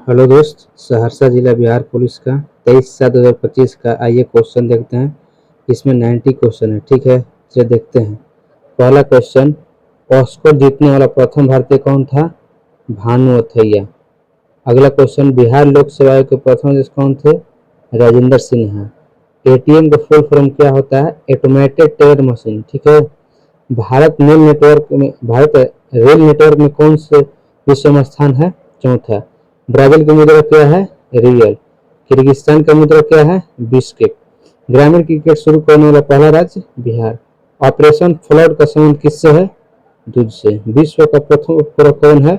Hello दोस्त, सहरसा जिला Bihar police का 23/7/2025 का आइए क्वेश्चन देखते हैं। इसमें 90 क्वेश्चन है। ठीक है, चलिए देखते हैं। पहला क्वेश्चन, ऑस्कर जीतने वाला प्रथम भारतीय कौन था? भानु अथैया। अगला क्वेश्चन, बिहार लोक सेवा आयोग के प्रथम अध्यक्ष कौन थे? राजेंद्र सिन्हा। एटीएम का फुल फॉर्म क्या होता है? Automated teller machine. ठीक है। भारत रेल नेटवर्क में कौन से विश्व में स्थान है? चौथा। ब्राजील का मुद्रा क्या है? रियल। किर्गिस्तान का मुद्रा क्या है? बिस्केट। ग्रामीण क्रिकेट शुरू करने वाला पहला राज्य? बिहार। ऑपरेशन फ्लड का संबंध किससे है? दूध से। विश्व का प्रथम उपग्रह कौन है?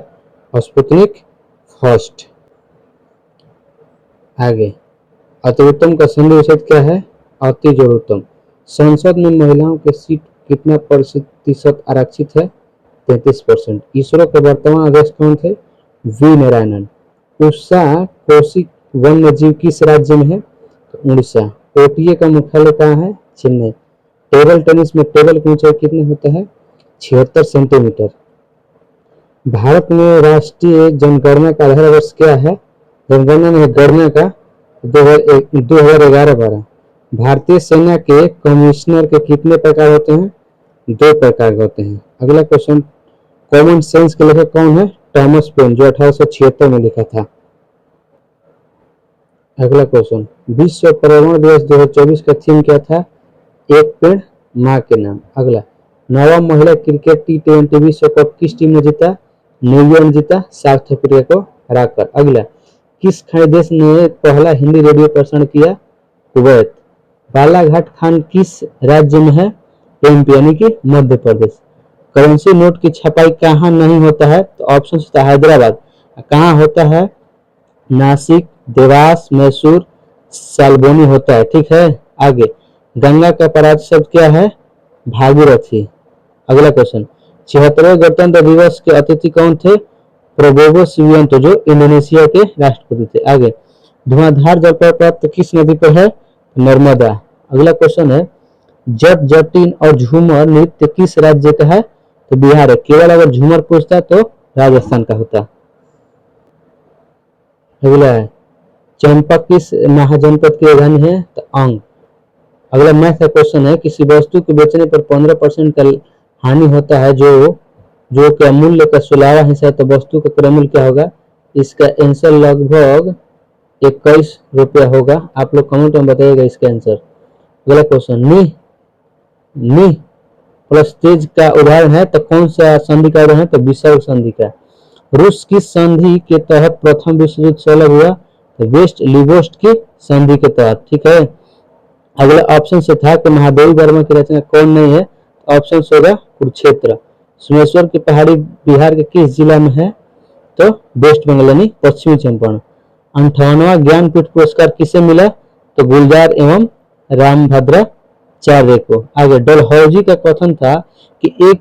Sputnik first. आगे, अति उत्तम का संधि विच्छेद क्या है? अति जोड़ोत्तम। संसद में महिलाओं के सीट कितना प्रतिशत आरक्षित है? 33%। इसरो के वर्तमान अध्यक्ष कौन थे? वी नारायणन। उषा कौशिक वन्य जीव किस राज्य में है? तो उड़ीसा। ओटीए का मुख्यालय कहाँ है? चेन्नई। टेबल टेनिस में टेबल की ऊंचाई कितनी होता है? 76 सेंटीमीटर। भारत में राष्ट्रीय जनगणना का आधार वर्ष क्या है? जनगणना में गणना का 2011-12। भारतीय सेना के कमिश्नर के कितने प्रकार होते हैं? 2 प्रकार होते हैं। अगला क्वेश्चन, कॉमन सेंस के लेखक कौन है? थॉमस पेन, जो 1876 में लिखा था। अगला क्वेश्चन, विश्व पर्यावरण दिवस 2024 का थीम क्या था? एक पेड़ माँ के नाम। अगला, नवा महिला क्रिकेट T20 विश्व कप किस टीम ने जीता? न्यूजीलैंड जीता साउथ अफ्रीका को हराकर। अगला, किस खाड़ी देश ने पहला हिंदी रेडियो प्रसारण किया? कुवैत। बालाघाट खान किस राज्य में है? एमपी यानी कि मध्य प्रदेश। करेंसी नोट की छपाई कहाँ नहीं होता है? तो ऑप्शन होता है हैदराबाद। कहाँ होता है? नासिक, देवास, मैसूर, सालबोनी होता है। ठीक है। आगे, गंगा का परावर्ती शब्द क्या है? भागीरथी। अगला क्वेश्चन, 76वें गणतंत्र दिवस के अतिथि कौन थे? प्रबोवो सुबियांतो, जो इंडोनेशिया के राष्ट्रपति थे। आगे, धुआंधार जलप्रपात किस नदी पर है? नर्मदा। अगला क्वेश्चन है, जट, जटिन और झूमर नृत्य किस राज्य का है? तो बिहार है। केवल अगर झूमर पूछता तो राजस्थान का होता। अगला है, चंपक किस महाजनपद की राजधानी है? तो अंग। अगला मैथ का क्वेश्चन है, किसी वस्तु को बेचने पर 15% का हानि होता है, जो क्या मूल्य का 16वां हिस्सा है, तो वस्तु का क्रय मूल्य क्या होगा? इसका आंसर लगभग 21 रुपया होगा। आप लोग कमेंट में बताइएगा इसका आंसर। अगला क्वेश्चन, नि प्लस तेज का उदाहरण है, तो कौन सा संधि का उदाहरण है? तो विसर्ग संधि का। रूस किस संधि के तहत प्रथम विश्व युद्ध सुलह हुआ? तो वेस्ट लिबोस्ट की संधि के तहत। ठीक है। अगला ऑप्शन से था कि महादेवी वर्मा की रचना कौन नहीं है? ऑप्शन होगा कुरुक्षेत्र। सोमेश्वर की पहाड़ी बिहार के किस जिला में है? तो वेस्ट बंगाल यानी पश्चिमी चंपारण। 58वां ज्ञानपीठ पुरस्कार किसे मिला? तो गुलजार एवं रामभद्राचार्य को। आगे, डलहौजी का कथन था कि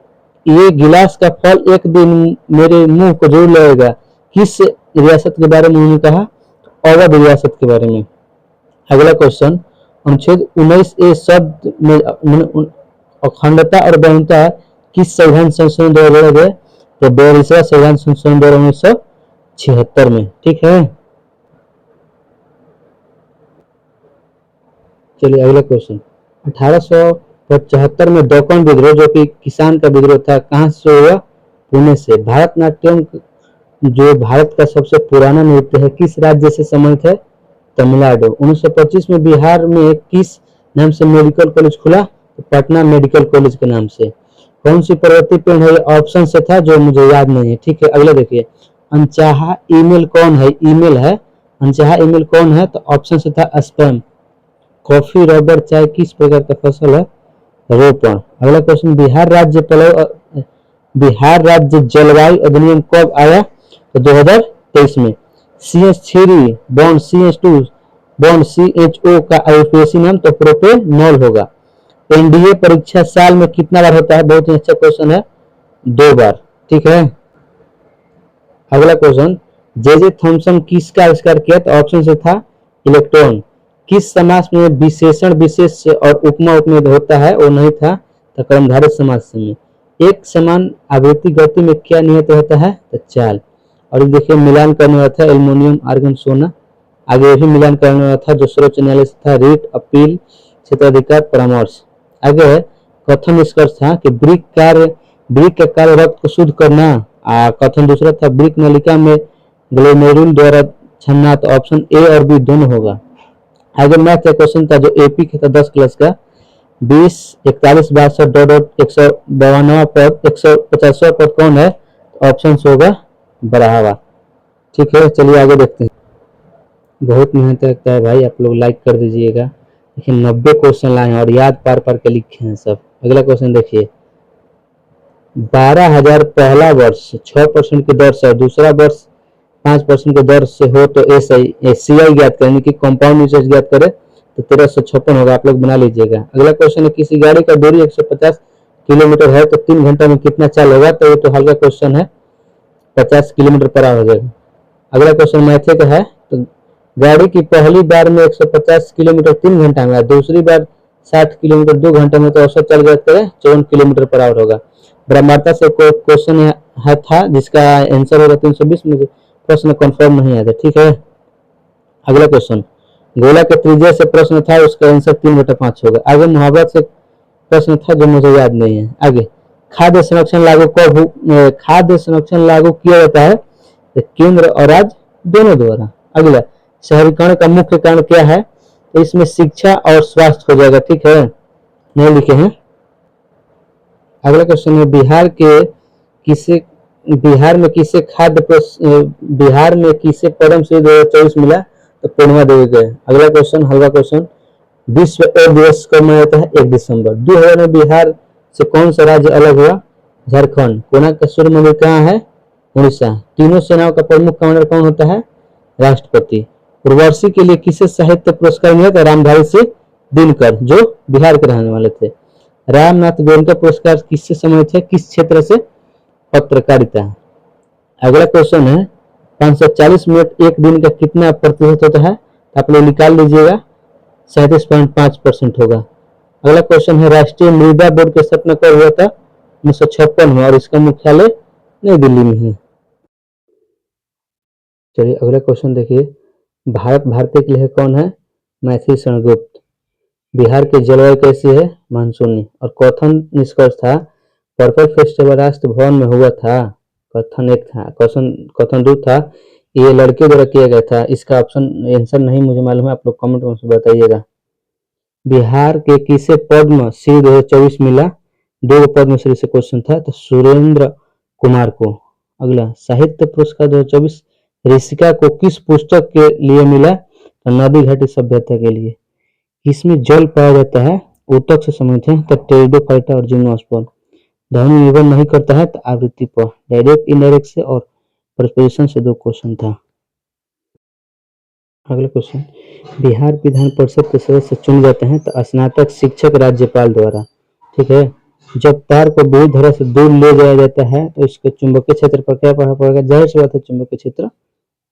ये गिलास का फल एक दिन मेरे मुंह को जरूर लगेगा। किस रियासत के बारे में उन्होंने कहा? अवध रियासत के बारे में। अगला क्वेश्चन, अनुच्छेद 19A शब्द में अखंडता और बहुमतता किस संविधान संशोधन द्वारा जोड़ा गया? तो 42वां संविधान संशोधन द्वारा 1976 में। ठीक है। चलिए अगला क्वेश्चन, 1875 में दक्कन विद्रोह, जो कि किसान का विद्रोह था, कहाँ से हुआ? पुणे से। भारतनाट्यम, जो भारत का सबसे पुराना नृत्य है, किस राज्य से संबंधित है? तमिलनाडु। 1925 में बिहार में किस नाम से मेडिकल कॉलेज खुला? तो पटना मेडिकल कॉलेज के नाम से। कौन सी पर्वतीय पेड़ है? ऑप्शन से था जो मुझे याद नहीं है। ठीक है। अगला देखिए, अनचाहा ईमेल कौन है? ईमेल है। अनचाहा ईमेल कौन है? तो ऑप्शन से था स्पैम। कॉफी, रबर, चाय किस प्रकार का फसल है? रोपण। अगला क्वेश्चन, बिहार राज्य जलवायु अधिनियम कब आया? तो 2023 में। CH3 bond CH2 bond CHO का आईयूपीएसी नाम तो प्रोपेनॉल होगा। एनडीए परीक्षा साल में कितना बार होता है? बहुत ही अच्छा क्वेश्चन है, 2 बार। ठीक है। अगला क्वेश्चन, जे थॉमसन किसका आविष्कार किया? तो ऑप्शन से था इलेक्ट्रॉन। किस समास में विशेषण विशेष और उपमा उपमेय होता है? वो नहीं था, तो कर्मधारय समास में। एक समान आवृत्ति गति में क्या नियत रहता है? तो चाल। और ये देखिए मिलान करने वाला था एल्युमिनियम आर्गन सोना, आगे ये भी मिलान करने वाला था जो सर्वोच्च न्यायालय से था रिट अपील क्षेत्राधिकार परामर्श। आगे है कथन निष्कर्ष था कि ब्रिक का कार्य रक्त को शुद्ध करना। कथन दूसरा था ब्रिक नलिका में ग्लोमेरुल द्वारा छन्ना, तो ऑप्शन ए और बी दोनों होगा। आगे मैथ का क्वेश्चन था जो एपी का था 10 क्लास का, 20 41 62 डॉट डॉट 152 पद 150वां पद कौन है, ऑप्शन होगा बराहवा। ठीक है, चलिए आगे देखते हैं। बहुत मेहनत लगता है भाई, आप लोग लाइक कर दीजिएगा। देखिए 90 क्वेश्चन लाए हैं और याद पार पार के लिखे हैं सब। अगला क्वेश्चन देखिए, 12,000 पहला वर्ष 6% की दर से और दूसरा वर्ष 5% की दर से हो तो CI ज्ञात करें, कि कंपाउंड इंटरेस्ट ज्ञात करें तो 1356 होगा। आप लोग बना लीजिएगा। अगला क्वेश्चन है किसी गाड़ी का दूरी 150 किलोमीटर है तो 3 घंटा में कितना चाल होगा, तो ये तो हल्का क्वेश्चन है, 50 किलोमीटर पर आवर हो जाएगा। अगला क्वेश्चन मैथ का है, तो गाड़ी की पहली बार में 150 किलोमीटर 3 घंटा में, दूसरी बार 60 किलोमीटर 2 घंटे में, तो औसत चल जाते हैं 54 किलोमीटर पर आवर होगा। ब्रह्मांडता से क्वेश्चन है था जिसका आंसर होगा 320 में, प्रश्न कंफर्म नहीं आया था। ठीक है, अगला क्वेश्चन गोला के त्रिज्या से प्रश्न था, उसका आंसर 3/5 होगा। आगे मुहावरा से प्रश्न था जो मुझे याद नहीं है। आगे खाद्य संरक्षण लागू किया जाता है तो केंद्र और राज्य दोनों द्वारा। अगला शहरीकरण का मुख्य कारण क्या है, तो इसमें शिक्षा और स्वास्थ्य हो जाएगा। ठीक है, नहीं लिखे हैं। अगला क्वेश्चन है बिहार में किसे पद्मश्री 2024 मिला, तो पूर्णिमा देवी को। अगला क्वेश्चन हल्का क्वेश्चन, विश्व एड्स दिवस कब मनाया जाता है, 1 दिसंबर। 2000 में बिहार से कौन सा राज्य अलग हुआ, झारखंड। कोणार्क का सूर्य मंदिर कहाँ है, उड़ीसा। तीनों सेनाओं का प्रमुख कमांडर कौन होता है, राष्ट्रपति। उर्वशी के लिए किसे साहित्य पुरस्कार मिला था, रामधारी सिंह दिनकर जो बिहार के रहने वाले थे। रामनाथ गोयनका पुरस्कार किससे सम्मानित है, किस क्षेत्र से, पत्रकारिता। अगला क्वेश्चन है 540 मिनट एक दिन का कितना प्रतिशत होता है, आप लोग निकाल लीजिएगा, 37.5% होगा। अगला क्वेश्चन है राष्ट्रीय मृदा बोर्ड की स्थापना कब हुआ था, 1956 में, और इसका मुख्यालय नई दिल्ली में है। चलिए अगला क्वेश्चन देखिए, भारतीय के लिए कौन है, मैथिली शरण गुप्त। बिहार की जलवायु कैसी है, मानसूनी। और कथन निष्कर्ष था पर्पल फेस्टिवल राष्ट्र भवन में हुआ था, कथन एक था। कथन दो था ये लड़के द्वारा किया गया था। इसका ऑप्शन आंसर नहीं मुझे मालूम है, आप लोग कमेंट में बताइएगा। बिहार के किसे पद्म श्री 2024 मिला, 2 पद्म श्री से क्वेश्चन था, तो सुरेंद्र कुमार को। अगला साहित्य पुरस्कार 2024 ऋषिका को किस पुस्तक के लिए मिला, तो नदी घाटी सभ्यता के लिए। इसमें जल पाया जाता है, ऊतक से संबंधित है, तो टेरिडोफाइटा और जिम्नोस्पर्म। ध्वनि निर्भर नहीं करता है, तो आवृत्ति पर। डायरेक्ट इनडायरेक्ट से और प्रपोजिशन से 2 क्वेश्चन था। अगला क्वेश्चन, बिहार विधान परिषद के सदस्य चुने जाते हैं, तो स्नातक शिक्षक राज्यपाल द्वारा। ठीक है, जब तार को विद्युत धारा से दूर ले जाया जाता है तो इसके चुंबकीय क्षेत्र पर क्या प्रभाव पड़ेगा, जाहिर सी बात है चुंबकीय क्षेत्र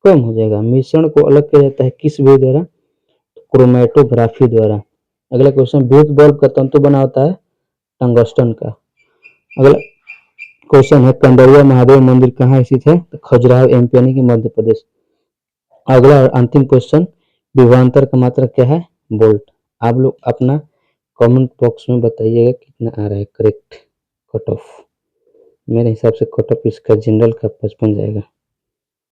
कम हो जाएगा। मिश्रण को अलग किया जाता है किस विधि द्वारा, क्रोमेटोग्राफी द्वारा। अगला क्वेश्चन, विद्युत बल्ब का तंतु बना होता है टंगस्टन का। अगला क्वेश्चन है कंडरिया महादेव मंदिर कहाँ स्थित है, तो खजुराहो एमपी यानी कि मध्य प्रदेश। अगला और अंतिम क्वेश्चन, विभवांतर का मात्रा क्या है, वोल्ट। आप लोग अपना कमेंट बॉक्स में बताइएगा कितना आ रहा है करेक्ट कट ऑफ। मेरे हिसाब से कट ऑफ इसका जनरल का 55 जाएगा।